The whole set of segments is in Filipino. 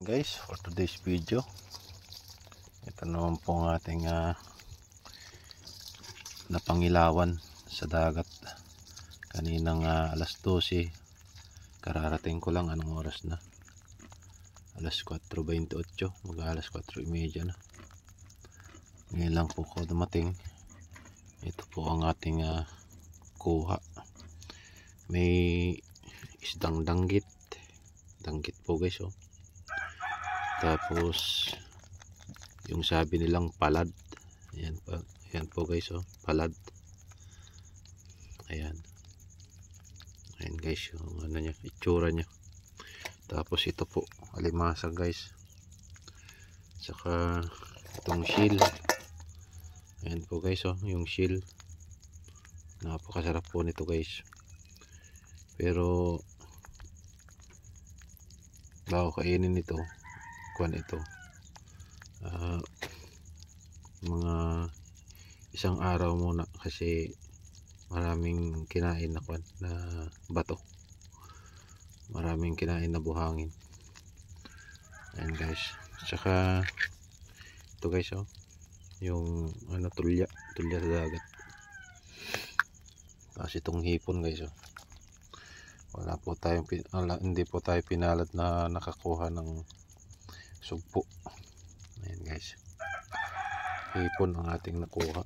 Guys, for today's video, ito naman po ang ating napangilawan sa dagat kaninang alas 12. Kararating ko lang. Anong oras na? Alas 4:28, mag alas 4:30 na. Ngayon lang po ko dumating. Ito po ang ating kuha. May isdang danggit po guys, oh. Tapos yung sabi nilang palad, ayan po guys, oh, palad. Ayan guys, yung ano niya, itsura niya. Tapos ito po alimasa guys, saka itong shield. Ayan po guys, oh, yung shield. Napakasarap po nito guys, pero bago kainin ito, ito mga isang araw muna kasi maraming kinain na bato, maraming kinain na buhangin. Ayan guys, tsaka ito guys, oh, yung ano, tulya sa dagat. Tapos itong hipon guys, oh. Hindi po tayo pinalad na nakakuha ng sugpo. Ayan guys, hipon ang ating nakuha.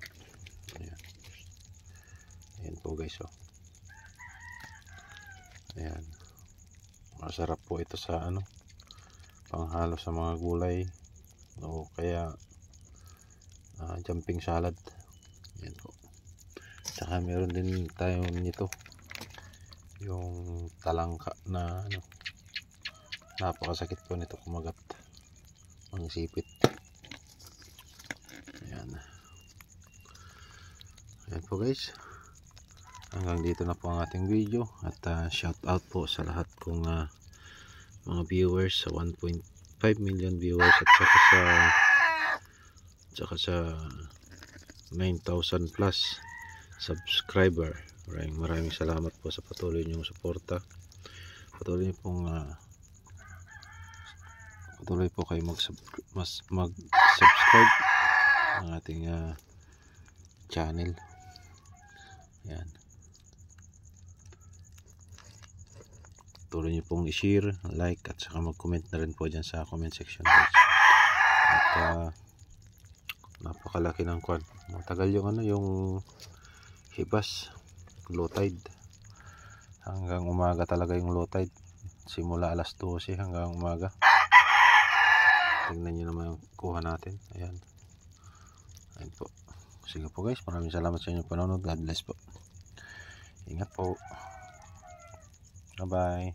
Ayan po guys, oh. Ayan, masarap po ito sa panghalo sa mga gulay o kaya jumping salad. Ayan po. Tsaka meron din tayo nito, yung talangka na napakasakit po nito kumagat, ang sipit. Ayan po guys, hanggang dito na po ang ating video, at shout out po sa lahat kong mga viewers, sa 1.5 million viewers, at saka sa 9,000 plus subscriber. Maraming salamat po sa patuloy niyong suporta. Patuloy po kayo mag-subscribe ng ating channel. Ayan. Patuloy niyo pong i-share, like, at saka mag-comment na rin po dyan sa comment section guys. At napakalaki ng matagal yung hibas, low tide. Hanggang umaga talaga yung low tide, simula alas 12 hanggang umaga. Tingnan nyo naman yung kuha natin. Ayan po. Sige po guys, maraming salamat sa inyong panonood. God bless po. Ingat po. Bye bye.